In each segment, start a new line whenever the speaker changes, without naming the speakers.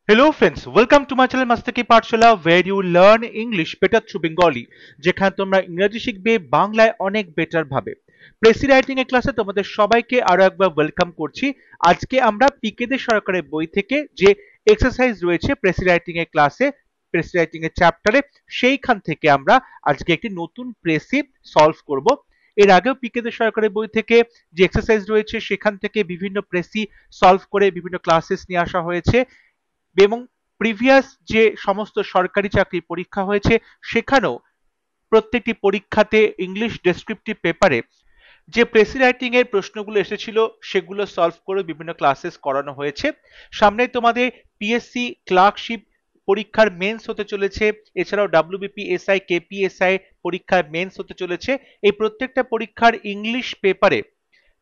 Hello friends, welcome to my channel Mastaki Pathshala where you learn English better through Bengali যেখানে তোমরা ইংরেজি শিখবে বাংলায় অনেক বেটার ভাবে। প্রেসি রাইটিং এর ক্লাসে তোমাদের সবাইকে আরো একবার ওয়েলকাম করছি। আজকে আমরা পিকে দে সরকারের বই থেকে যে এক্সারসাইজ রয়েছে প্রেসি রাইটিং এর ক্লাসে, প্রেসি রাইটিং এর চ্যাপ্টারে, সেইখান থেকে আমরা আজকে একটি নতুন প্রেসি সলভ করব। এর আগেও পিকে দে সরকারের বই থেকে যে এক্সারসাইজ রয়েছে সেখান থেকে বিভিন্ন প্রেসি সলভ করে বিভিন্ন ক্লাসেস নিয়ে আসা হয়েছে এবং প্রিভিয়াস যে সমস্ত সরকারি চাকরি পরীক্ষা হয়েছে সেখানেও প্রত্যেকটি পরীক্ষাতে ইংলিশ ডেসক্রিপটিভ পেপারে যে প্রেসি রাইটিং এর প্রশ্নগুলো এসেছিল সেগুলো সলভ করে বিভিন্ন ক্লাসেস করানো হয়েছে। সামনে তোমাদের পিএসসি ক্লার্কশিপ পরীক্ষার মেন্স হতে চলেছে, এছাড়াও ডাব্লিউবিপিএসআই কেপিএসআই পরীক্ষার মেন্স হতে চলেছে। এই প্রত্যেকটা পরীক্ষার ইংলিশ পেপারে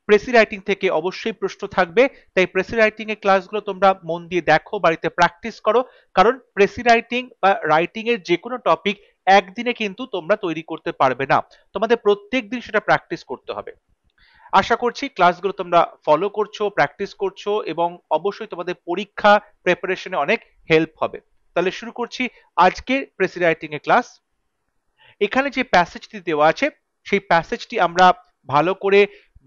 প্রেসি রাইটিং থেকে অবশ্যই প্রশ্ন থাকবে, তাই প্রেসি রাইটিং এর ক্লাসগুলো তোমরা মন দিয়ে দেখো, বাড়িতে প্র্যাকটিস করো, কারণ প্রেসি রাইটিং বা রাইটিং এর যে কোনো টপিক একদিনে কিন্তু তোমরা তৈরি করতে পারবে না, তোমাদের প্রত্যেক দিন সেটা প্র্যাকটিস করতে হবে। আশা করছি ক্লাসগুলো তোমরা ফলো করছো, প্র্যাকটিস করছো এবং অবশ্যই তোমাদের পরীক্ষা প্রিপারেশনে অনেক হেল্প হবে। তাহলে শুরু করছি আজকের প্রেসি রাইটিং এর ক্লাস। এখানে যে প্যাসেজটি দেওয়া আছে সেই প্যাসেজটি আমরা ভালো করে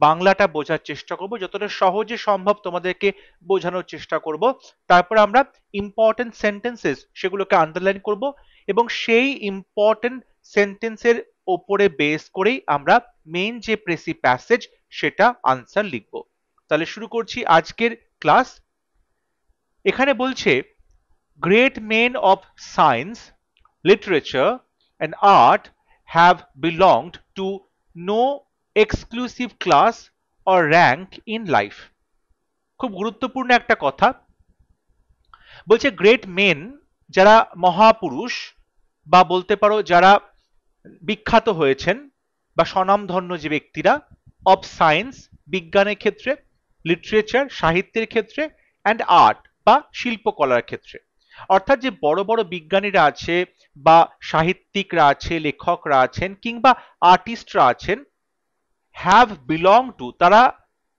বাংলাটা বোঝার চেষ্টা করব, যতটা সহজে সম্ভব তোমাদেরকে বোঝানোর চেষ্টা করব। তারপর আমরা ইম্পর্টেন্ট সেন্টেন্সেস সেগুলোকে আন্ডারলাইন করব এবং সেই ইম্পর্টেন্ট সেন্টেন্সের ওপরে বেস করেই আমরা মেইন যে প্রেসি প্যাসেজ সেটা আনসার লিখব। তাহলে শুরু করছি আজকের ক্লাস। এখানে বলছে great men of science, literature and art have belonged to no exclusive class or rank in life. খুব গুরুত্বপূর্ণ একটা কথা বলছে, গ্রেট মেন যারা মহাপুরুষ বা বলতে পারো যারা বিখ্যাত হয়েছেন বা স্বনামধন্য যে ব্যক্তিরা, অফ সায়েন্স বিজ্ঞানের ক্ষেত্রে, লিটারেচার সাহিত্যের ক্ষেত্রে, অ্যান্ড আর্ট বা শিল্পকলার ক্ষেত্রে, অর্থাৎ যে বড় বড় বিজ্ঞানীরা আছে বা সাহিত্যিকরা আছে, লেখকরা আছেন কিংবা আর্টিস্টরা আছেন, হ্যাভ বিলং টু তারা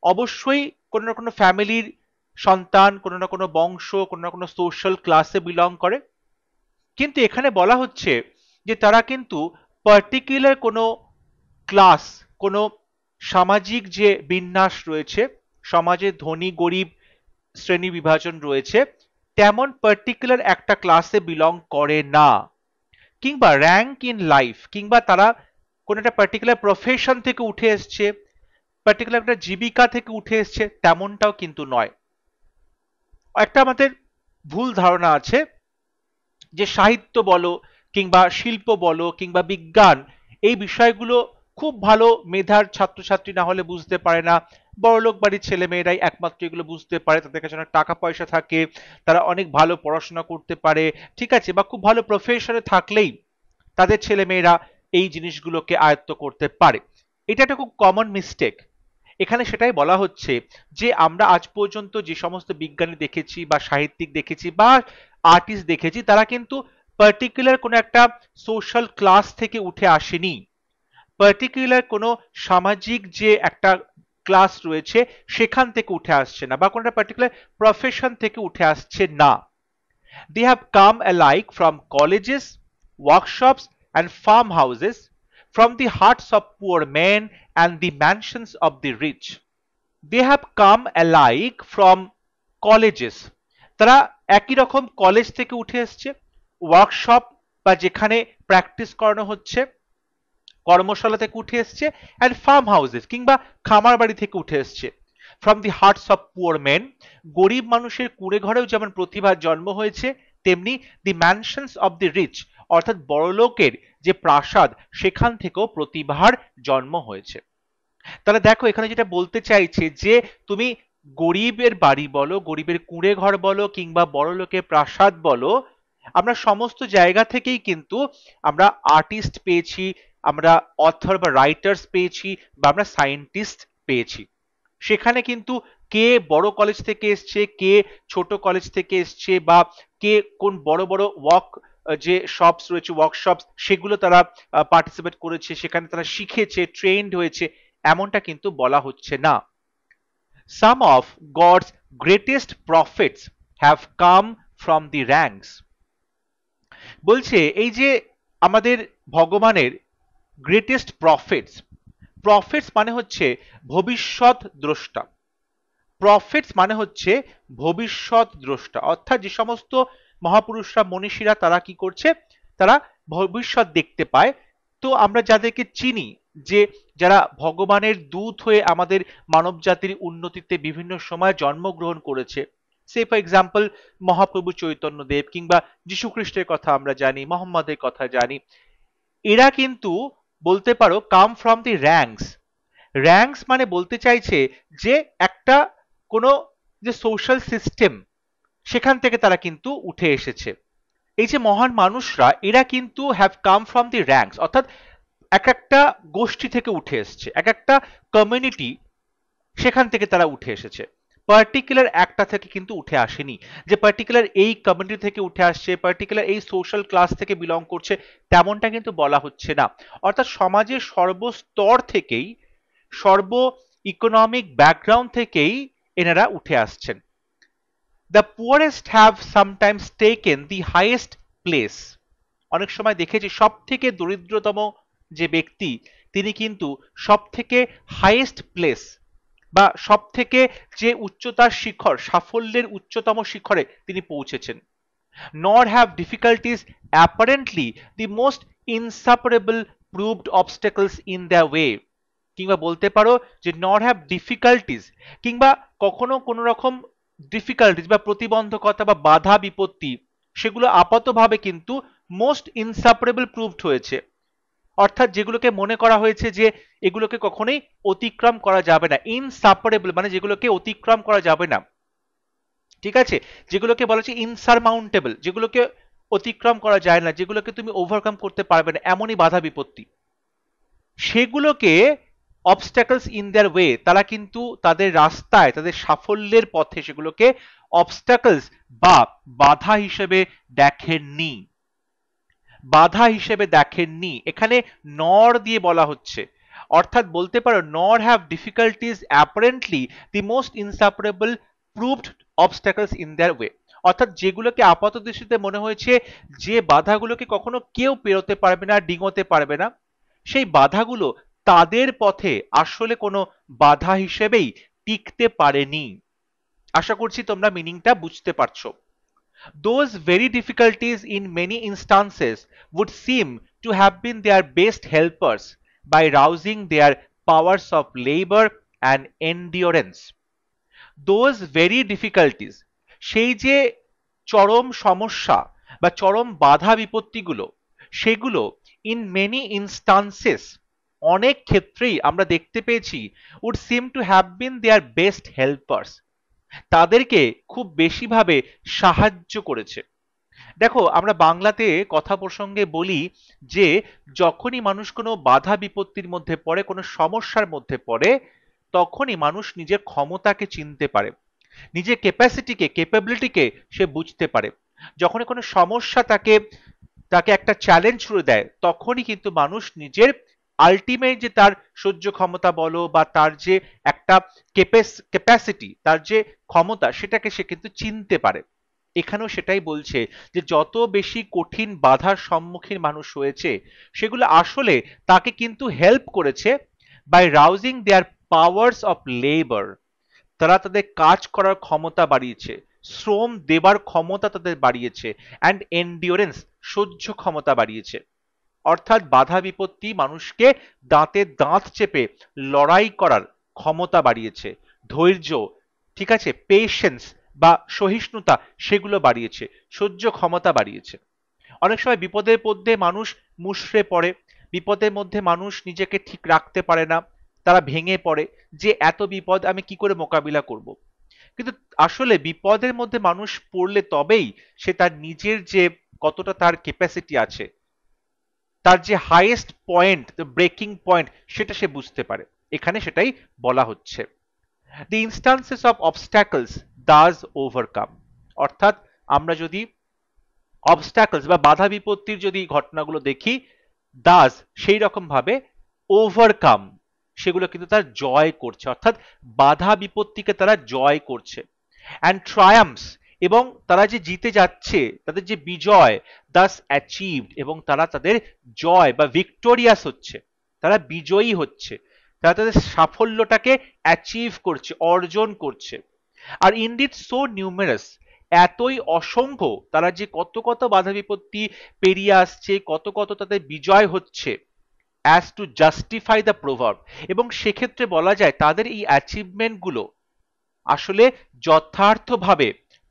অবশ্যই কোনো না কোনো ফ্যামিলির সন্তান, কোনো না কোনো বংশ, কোনো না কোনো সোশ্যাল ক্লাসে বিলং করে। কিন্তু এখানে বলা হচ্ছে যে তারা কিন্তু পার্টিকুলার কোনো ক্লাস, কোনো সামাজিক যে বিন্যাস রয়েছে, সমাজে ধনী গরিব শ্রেণী বিভাজন রয়েছে, তেমন পার্টিকুলার একটা ক্লাসে বিলং করে না, কিংবা র্যাঙ্ক ইন লাইফ, কিংবা তারা কোন একটা পার্টিকুলার প্রফেশন থেকে উঠে এসছে, পার্টিকুলার একটা জীবিকা থেকে উঠে এসছে, তেমনটাও কিন্তু নয়। একটা আমাদের ভুল ধারণা আছে যে সাহিত্য বলো কিংবা শিল্প বলো কিংবা বিজ্ঞান, এই বিষয়গুলো খুব ভালো মেধার ছাত্রছাত্রী না হলে বুঝতে পারে না, বড়লোক বাড়ির ছেলে মেয়েরাই একমাত্র এগুলো বুঝতে পারে, তাদের কাছে অনেক টাকা পয়সা থাকে, তারা অনেক ভালো পড়াশোনা করতে পারে, ঠিক আছে, বা খুব ভালো প্রফেশনে থাকলেই তাদের ছেলে মেয়েরা এই জিনিসগুলোকে আয়ত্ত করতে পারে। এটা একটা খুব কমন মিস্টেক। এখানে সেটাই বলা হচ্ছে যে আমরা আজ পর্যন্ত যে সমস্ত বিজ্ঞানী দেখেছি বা সাহিত্যিক দেখেছি বা আর্টিস্ট দেখেছি, তারা কিন্তু পার্টিকুলার কোনো একটা সোশ্যাল ক্লাস থেকে উঠে আসেনি, পার্টিকুলার কোনো সামাজিক যে একটা ক্লাস রয়েছে সেখান থেকে উঠে আসছে না, বা কোনো একটা পার্টিকুলার প্রফেশন থেকে উঠে আসছে না। They have come alike from colleges, workshops, and farmhouses, from the hearts of poor men and the mansions of the rich. They have come alike from colleges. তারা একই রকম কলেজ থেকে উঠে এসছে, ওয়ার্কশপ বা যেখানে প্র্যাকটিস করানো হচ্ছে, কর্মশালা থেকে উঠে এসছে, অ্যান্ড ফার্ম হাউসেস কিংবা খামার বাড়ি থেকে উঠে এসছে। From the hearts of poor men, গরিব মানুষের কুঁড়ে ঘরেও যেমন প্রতিভার জন্ম হয়েছে, তেমনি দি ম্যানশনস অফ দি রিচ, অর্থাৎ বড়লোকের যে প্রাসাদ সেখান থেকেও প্রতিভার জন্ম হয়েছে। তাহলে দেখো এখানে যেটা বলতে চাইছে যে তুমি গরিবের বাড়ি বলো, গরিবের কুঁড়ে ঘর বলো কিংবা বড়লোকের প্রাসাদ বলো, আমরা সমস্ত জায়গা থেকেই কিন্তু আমরা আর্টিস্ট পেয়েছি, আমরা অথর বা রাইটার্স পেয়েছি, বা আমরা সায়েন্টিস্ট পেয়েছি। সেখানে কিন্তু কে বড় কলেজ থেকে এসছে, কে ছোট কলেজ থেকে এসছে, বা কে কোন বড় বড় যে শপস রয়েছে, ওয়ার্কশপস, সেগুলো তারা পার্টিসিপেট করেছে, সেখানে তারা শিখেছে, ট্রেন্ড হয়েছে, এমনটা কিন্তু বলা হচ্ছে না। Some of God's greatest prophets have come from the ranks। বলছে এই যে আমাদের ভগবানের গ্রেটেস্ট প্রফেটস, প্রফেটস মানে হচ্ছে ভবিষ্যৎ দ্রষ্টা, প্রফেটস মানে হচ্ছে ভবিষ্যৎ দ্রষ্টা, অর্থাৎ যে সমস্ত মহাপুরুষরা মনীষীরা তারা কি করছে, তারা ভবিষ্যৎ দেখতে পায়। তো আমরা যাদেরকে চিনি যে যারা ভগবানের দূত হয়ে আমাদের মানব জাতির উন্নতিতে বিভিন্ন সময় জন্মগ্রহণ করেছে, সে ফর এক্সাম্পল মহাপ্রভু চৈতন্য দেব কিংবা যীশু খ্রিস্টের কথা আমরা জানি, মোহাম্মদের কথা জানি, এরা কিন্তু বলতে পারো come from the ranks. Ranks মানে বলতে চাইছে যে একটা কোনো যে সোশ্যাল সিস্টেম সেখান থেকে তারা কিন্তু উঠে এসেছে। এই যে মহান মানুষরা এরা কিন্তু have come from the ranks, অর্থাৎ এক একটা গোষ্ঠী থেকে উঠে এসেছে, এক একটা কমিউনিটি সেখান থেকে তারা উঠে এসেছে, পার্টিকুলার একটা থেকে কিন্তু উঠে আসেনি যে পার্টিকুলার এই কমিউনিটি থেকে উঠে আসছে, পার্টিকুলার এই সোশ্যাল ক্লাস থেকে বিলং করছে, তেমনটা কিন্তু বলা হচ্ছে না। অর্থাৎ সমাজের সর্বস্তর থেকেই, সর্ব ইকোনমিক ব্যাকগ্রাউন্ড থেকেই এনারা উঠে আসছেন। The poorest have sometimes taken the highest place. অনেক সময় দেখেছি সব থেকে দরিদ্রতম যে ব্যক্তি তিনি কিন্তু সব থেকে হাইয়েস্ট প্লেস বা সব থেকে যে উচ্চতার শিখর, সাফল্যের উচ্চতম শিখরে তিনি পৌঁছেছেন। nor have difficulties apparently the most insuperable proved obstacles in their way। কিংবা বলতে পারো যে nor have difficulties, কিংবা কখনো কোনো রকম ডিফিকাল্টিস বা প্রতিবন্ধকতা বা বাধা বিপত্তি সেগুলো আপাতভাবে কিন্তু মোস্ট ইনসাপারেবল প্রুভড হয়েছে। অর্থাৎ যেগুলোকে মনে করা হয়েছে যে এগুলোকে কখনোই অতিক্রম করা যাবে না, ইনসাপারেবল মানে যেগুলোকে অতিক্রম করা যাবে না, ঠিক আছে, যেগুলোকে বলা হচ্ছে ইনসারমাউন্টেবল, যেগুলোকে অতিক্রম করা যায় না, যেগুলোকে তুমি ওভারকাম করতে পারবে না, এমনই বাধা বিপত্তি, সেগুলোকে অবস্ট্যাকলস ইন দেয়ার ওয়ে, তারা কিন্তু তাদের রাস্তায়, তাদের সাফল্যের পথে সেগুলোকে অবস্ট্যাকলস বা বাধা হিসেবে দেখেননি, বাধা হিসেবে দেখেননি। এখানে নর দিয়ে বলা হচ্ছে, অর্থাৎ বলতে পারো nor have difficulties apparently the most insuperable proved obstacles in their way. অর্থাৎ যেগুলোকে আপাত দৃষ্টিতে মনে হয়েছে যে বাধাগুলোকে কখনো কেউ পেরোতে পারবে না, ডিঙোতে পারবে না, সেই বাধাগুলো তাদের পথে আসলে কোনো বাধা হিসেবেই টিকতে পারেনি। আশা করছি তোমরা মিনিংটা বুঝতে পারছো। Those very difficulties in many instances would seem to have been their best helpers by rousing their powers of labor and endurance। Those very difficulties, সেই যে চরম সমস্যা বা চরম বাধা বিপত্তিগুলো, সেগুলো in many instances, অনেক ক্ষেত্রেই আমরা দেখতে পেয়েছি, would seem to have been their best helpers, তাদেরকে খুব বেশিভাবে সাহায্য করেছে। দেখো আমরা বাংলাতে কথা প্রসঙ্গে বলি যে যখনই মানুষ কোনো বাধা বিপত্তির মধ্যে পড়ে, কোনো সমস্যার মধ্যে পড়ে, তখনই মানুষ নিজের ক্ষমতাকে চিনতে পারে, নিজের ক্যাপাসিটিকে, ক্যাপাবিলিটিকে সে বুঝতে পারে। যখনই কোনো সমস্যা তাকে তাকে একটা চ্যালেঞ্জ করে দেয়, তখনই কিন্তু মানুষ নিজের আলটিমেট যে তার সহ্য ক্ষমতা বলো বা তার যে একটা ক্যাপাসিটি, তার যে ক্ষমতা, সেটাকে সে কিন্তু চিনতে পারে। এখানেও সেটাই বলছে যে যত বেশি কঠিন বাধার সম্মুখীন মানুষ হয়েছে, সেগুলো আসলে তাকে কিন্তু হেল্প করেছে by rousing their powers of labour. তারা তাদের কাজ করার ক্ষমতা বাড়িয়েছে, শ্রম দেবার ক্ষমতা তাদের বাড়িয়েছে, অ্যান্ড এন্ডিওরেন্স, সহ্য ক্ষমতা বাড়িয়েছে। অর্থাৎ বাধা বিপত্তি মানুষকে দাঁতে দাঁত চেপে লড়াই করার ক্ষমতা বাড়িয়েছে, ধৈর্য, ঠিক আছে, পেশেন্স বা সহিষ্ণুতা সেগুলো বাড়িয়েছে, সহ্য ক্ষমতা বাড়িয়েছে। অনেক সময় বিপদের মধ্যে মানুষ মুষড়ে পড়ে, বিপদের মধ্যে মানুষ নিজেকে ঠিক রাখতে পারে না, তারা ভেঙে পড়ে যে এত বিপদ আমি কি করে মোকাবিলা করব। কিন্তু আসলে বিপদের মধ্যে মানুষ পড়লে তবেই সে তার নিজের যে কতটা তার ক্যাপাসিটি আছে, তার যে হাইয়েস্ট পয়েন্ট, ব্রেকিং পয়েন্ট, সেটা সে বুঝতে পারে। এখানে সেটাই বলা হচ্ছে। দি ইনস্টান্সেস অফ অবস্ট্যাকলস দাজ ওভারকাম। অর্থাৎ আমরা যদি অবস্ট্যাকলস বা বাধা বিপত্তির যদি ঘটনাগুলো দেখি, দাজ সেই রকম ভাবে ওভারকাম, সেগুলো কিন্তু তার জয় করছে, অর্থাৎ বাধা বিপত্তিকে তারা জয় করছে। অ্যান্ড ট্রায়াম্পস এবং তারা যে জিতে যাচ্ছে, তাদের যে বিজয়, দাস অ্যাচিভড, এবং তারা তাদের জয় বা ভিক্টোরিয়াস হচ্ছে, তারা বিজয়ী হচ্ছে, তারা তাদের সাফল্যটাকে অ্যাচিভ করছে, অর্জন করছে। আর ইনডিড সো নিউমেরাস, এতই অসংখ্য, তারা যে কত কত বাধা বিপত্তি পেরিয়ে আসছে, কত কত তাদের বিজয় হচ্ছে, অ্যাজ টু জাস্টিফাই দ্য প্রভাব। এবং সেক্ষেত্রে বলা যায় তাদের এই অ্যাচিভমেন্ট গুলো আসলে যথার্থভাবে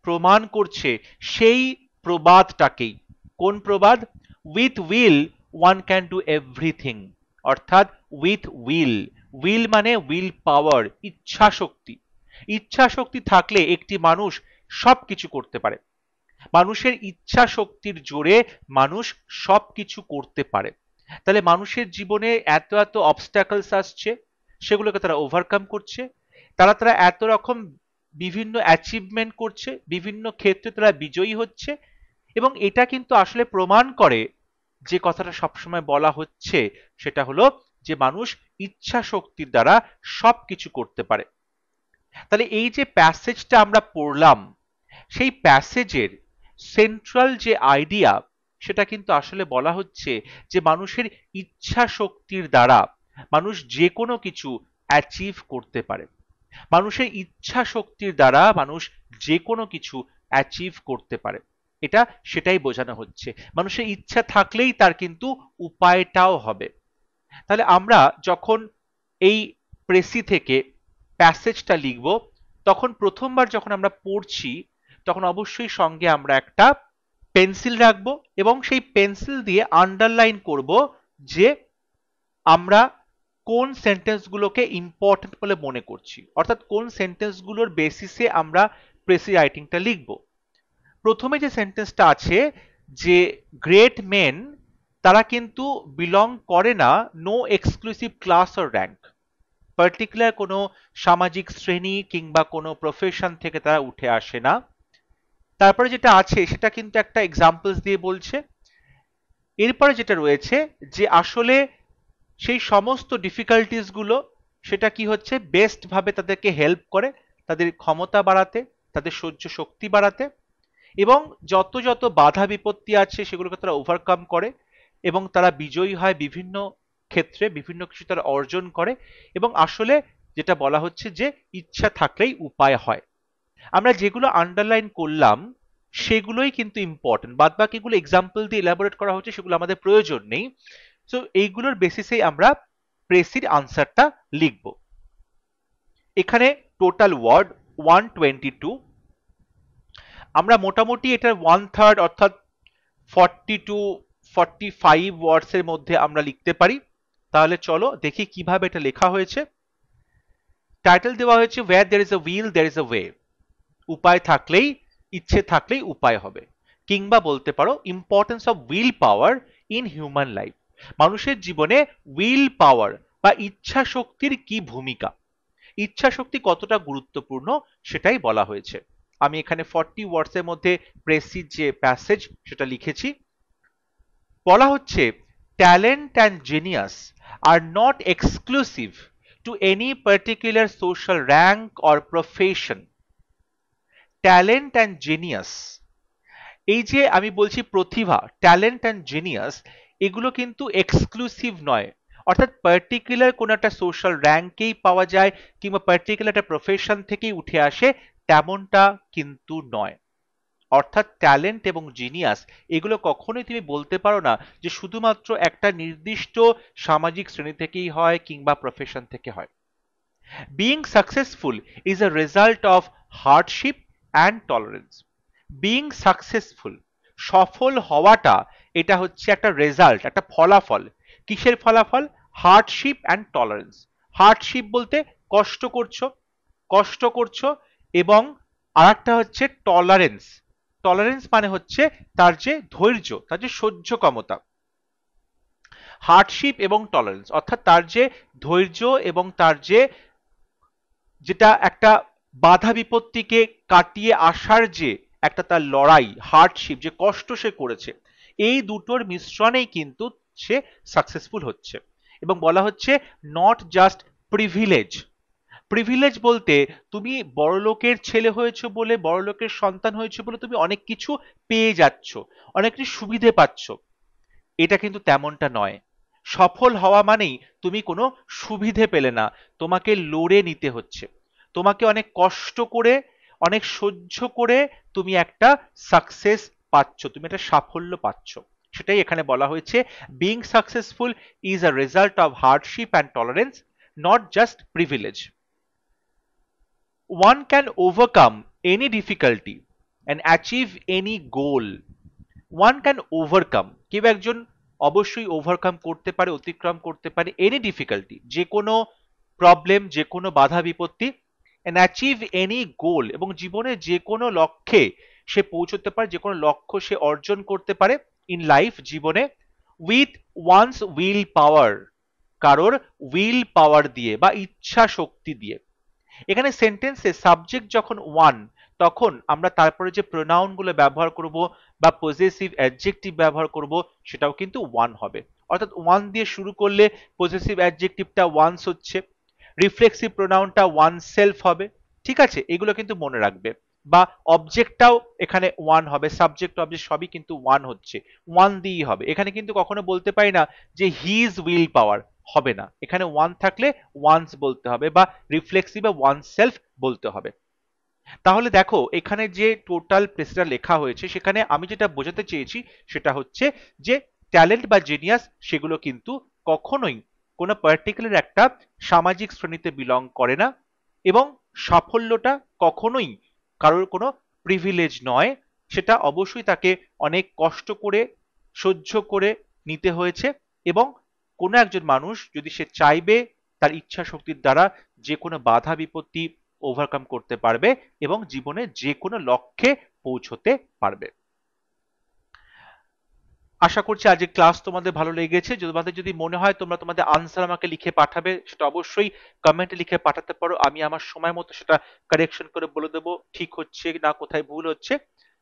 প্রমাণ করছে সেই প্রবাদটাকেই। কোন প্রবাদ? With will one can do everything. অর্থাৎ উইথ উইল, উইল মানে উইল পাওয়ার, ইচ্ছা শক্তি। ইচ্ছা শক্তি থাকলে একটি মানুষ সবকিছু করতে পারে। মানুষের ইচ্ছা শক্তির জোরে মানুষ সবকিছু করতে পারে। তাহলে মানুষের জীবনে এত এত অবস্ট্যাকলস আসছে, সেগুলোকে তারা ওভারকাম করছে, তারা তারা এত রকম বিভিন্ন অ্যাচিভমেন্ট করছে, বিভিন্ন ক্ষেত্রে তারা বিজয়ী হচ্ছে। এবং এটা কিন্তু আসলে প্রমাণ করে যে কথাটা সবসময় বলা হচ্ছে, সেটা হলো যে মানুষ ইচ্ছা শক্তির দ্বারা সবকিছু করতে পারে। তাহলে এই যে প্যাসেজটা আমরা পড়লাম, সেই প্যাসেজের সেন্ট্রাল যে আইডিয়া, সেটা কিন্তু আসলে বলা হচ্ছে যে মানুষের ইচ্ছা শক্তির দ্বারা মানুষ যে কোনো কিছু অ্যাচিভ করতে পারে। মানুষের ইচ্ছা শক্তির দ্বারা মানুষ যে কোনো কিছু অ্যাচিভ করতে পারে, এটা সেটাই বোঝানো হচ্ছে। মানুষের ইচ্ছা থাকলেই তার কিন্তু উপায়টাও হবে। তাহলে আমরা যখন এই প্রেসি থেকে প্যাসেজটা লিখব, তখন প্রথমবার যখন আমরা পড়ছি, তখন অবশ্যই সঙ্গে আমরা একটা পেন্সিল রাখবো এবং সেই পেন্সিল দিয়ে আন্ডারলাইন করব যে আমরা কোন সেন্টেন্সগুলোকে ইম্পর্টেন্ট বলে মনে করছি, অর্থাৎ কোন সেন্টেন্সগুলোর বেসিসে আমরা প্রেসি রাইটিংটা লিখব। প্রথমে যে সেন্টেন্সটা আছে যে গ্রেট মেন, তারা কিন্তু বিলং করে না no exclusive class or rank, particular কোনো সামাজিক শ্রেণী কিংবা কোনো প্রফেশন থেকে তারা উঠে আসে না। তারপরে যেটা আছে সেটা কিন্তু একটা এক্সাম্পলস দিয়ে বলছে। এরপরে যেটা রয়েছে যে আসলে সেই সমস্ত ডিফিকাল্টিস গুলো, সেটা কি হচ্ছে, বেস্ট ভাবে তাদেরকে হেল্প করে তাদের ক্ষমতা বাড়াতে, তাদের সহ্য শক্তি বাড়াতে, এবং যত যত বাধা বিপত্তি আছে সেগুলোকে তারা ওভারকাম করে এবং তারা বিজয়ী হয় বিভিন্ন ক্ষেত্রে, বিভিন্ন কিছু তারা অর্জন করে। এবং আসলে যেটা বলা হচ্ছে যে ইচ্ছা থাকলেই উপায় হয়। আমরা যেগুলো আন্ডারলাইন করলাম সেগুলোই কিন্তু ইম্পর্টেন্ট, বাদ বাকিগুলো এক্সাম্পল দিয়ে এলাবোরেট করা হচ্ছে, সেগুলো আমাদের প্রয়োজন নেই। সো এইগুলোর বেসিসেই আমরা প্রেসির আনসারটা লিখব। এখানে টোটাল ওয়ার্ড 122, আমরা মোটামুটি এটার 1/3 অর্থাৎ 40 to 45 ওয়ার্ডস এর মধ্যে আমরা লিখতে পারি। তাহলে চলো দেখি কিভাবে এটা লেখা হয়েছে। টাইটেল দেওয়া হয়েছে where there is a will there is a way, উপায় থাকলেই, ইচ্ছে থাকলেই উপায় হবে। কিংবা বলতে পারো importance of will power in human life, মানুষের জীবনে উইল পাওয়ার বা ইচ্ছা শক্তির কি ভূমিকা, ইচ্ছা শক্তি কতটা গুরুত্বপূর্ণ সেটাই বলা হয়েছে। আমি এখানে 40 ওয়ার্ডস এর মধ্যে প্রেসির যে প্যাসেজ সেটা লিখেছি। বলা হচ্ছে talent and genius are not exclusive to any particular social rank or profession. Talent and genius, এই যে আমি বলছি প্রতিভা, ট্যালেন্ট অ্যান্ড জিনিয়াস, এগুলো কিন্তু এক্সক্লুসিভ নয়, অর্থাৎ পার্টিকুলার কোনো একটা সোশ্যাল র্যাঙ্কেই পাওয়া যায় কিংবা পার্টিকুলার একটা প্রফেশন থেকেই উঠে আসে, তেমনটা কিন্তু নয়। অর্থাৎ ট্যালেন্ট এবং জিনিয়াস এগুলো কখনোই তুমি বলতে পারো না যে শুধুমাত্র একটা নির্দিষ্ট সামাজিক শ্রেণী থেকেই হয় কিংবা প্রফেশন থেকে হয়। Being successful is a result of hardship and tolerance. Being successful, সফল হওয়াটা, এটা হচ্ছে একটা রেজাল্ট, একটা ফলাফল। কিসের ফলাফল? Hardship and tolerance. হার্ডশিপ বলতে কষ্ট করছো, কষ্ট করছো, এবং আরেকটা হচ্ছে টলারেন্স। টলারেন্স মানে হচ্ছে তার যে ধৈর্য, তার যে সহ্য ক্ষমতা। হার্ডশিপ এবং টলারেন্স অর্থাৎ তার যে ধৈর্য এবং তার যে যেটা একটা বাধা বিপত্তিকে কাটিয়ে আসার যে একটা তার লড়াই, হার্ডশিপ, যে কষ্ট সে করেছে, এই দুটোর মিশ্রণেই কিন্তু সে সাকসেসফুল হচ্ছে। এবং বলা হচ্ছে নট জাস্ট প্রিভিলেজ, প্রিভিলেজ বলতে তুমি বড়লোকের ছেলে হয়েছো বলে, বড়লোকের সন্তান হয়েছো বলে তুমি অনেক কিছু পেয়ে যাচ্ছ, অনেক কিছু সুবিধে পাচ্ছ, এটা কিন্তু তেমনটা নয়। সফল হওয়া মানেই তুমি কোনো সুবিধে পেলে না, তোমাকে লড়ে নিতে হচ্ছে, তোমাকে অনেক কষ্ট করে, অনেক সহ্য করে তুমি একটা সাকসেস পাচ্ছ, তুমি একটা সাফল্য পাচ্ছ। সেটাই এখানে বলা হয়েছে, being successful is a result of hardship and tolerance, not just privilege. One can overcome any difficulty and achieve any goal. One can overcome, কেউ একজন অবশ্যই ওভারকাম করতে পারে, অতিক্রম করতে পারে এনি ডিফিকাল্টি, যে কোনো প্রবলেম, যে কোনো বাধা বিপত্তি, and achieve any goal, এবং জীবনে যে কোনো লক্ষ্যে সে পৌঁছতে পারে, যে কোনো লক্ষ্য সে অর্জন করতে পারে ইন লাইফ, জীবনে, উইথ ওয়ান্স উইল পাওয়ার, কারোর উইল পাওয়ার দিয়ে বা ইচ্ছা শক্তি দিয়ে। এখানে সেন্টেন্সে সাবজেক্ট যখন ওয়ান, তখন আমরা তারপরে যে প্রোনাউন গুলো ব্যবহার করব বা পজেসিভ অ্যাডজেক্টিভ ব্যবহার করব সেটাও কিন্তু ওয়ান হবে। অর্থাৎ ওয়ান দিয়ে শুরু করলে পজেসিভ অ্যাডজেক্টিভটা ওয়ান্স হচ্ছে, রিফ্লেক্সিভ প্রোনাউনটা ওয়ান সেলফ হবে। ঠিক আছে, এগুলো কিন্তু মনে রাখবে। বা অবজেক্টটাও এখানে ওয়ান হবে, সাবজেক্ট অবজেক্ট সবই কিন্তু ওয়ান হচ্ছে, ওয়ান দিয়েই হবে। এখানে কিন্তু কখনো বলতে পারি না যে হিজ উইল পাওয়ার, হবে না, এখানে ওয়ান থাকলে ওয়ান্স বলতে হবে বা রিফ্লেক্সিভ বা ওয়ান সেলফ বলতে হবে। তাহলে দেখো এখানে যে টোটাল প্রেসটা লেখা হয়েছে, সেখানে আমি যেটা বোঝাতে চেয়েছি সেটা হচ্ছে যে ট্যালেন্ট বা জিনিয়াস সেগুলো কিন্তু কখনোই কোনো পার্টিকুলার একটা সামাজিক শ্রেণীতে বিলং করে না, এবং সাফল্যটা কখনোই কারোর কোনো প্রিভিলেজ নয়, সেটা অবশ্যই তাকে অনেক কষ্ট করে সহ্য করে নিতে হয়েছে। এবং কোনো একজন মানুষ যদি সে চাইবে, তার ইচ্ছা শক্তির দ্বারা যে কোনো বাধা বিপত্তি ওভারকাম করতে পারবে এবং জীবনে যে কোনো লক্ষ্যে পৌঁছতে পারবে। আশা করছি আজকের ক্লাস তোমাদের ভালো লেগেছে। তোমাদের যদি মনে হয় তোমরা তোমাদের আনসার আমাকে লিখে পাঠাবে, সেটা অবশ্যই কমেন্টে লিখে পাঠাতে পারো, আমি আমার সময় মতো সেটা কারেকশন করে বলে দেবো ঠিক হচ্ছে না, কোথায় ভুল হচ্ছে।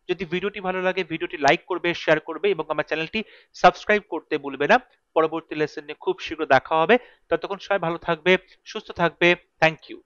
যদি ভিডিওটি ভালো লাগে ভিডিওটি লাইক করবে, শেয়ার করবে এবং আমার চ্যানেলটি সাবস্ক্রাইব করতে ভুলবে না। পরবর্তী লেসনে খুব শীঘ্র দেখা হবে, ততক্ষণ সবাই ভালো থাকবে, সুস্থ থাকবে। Thank you.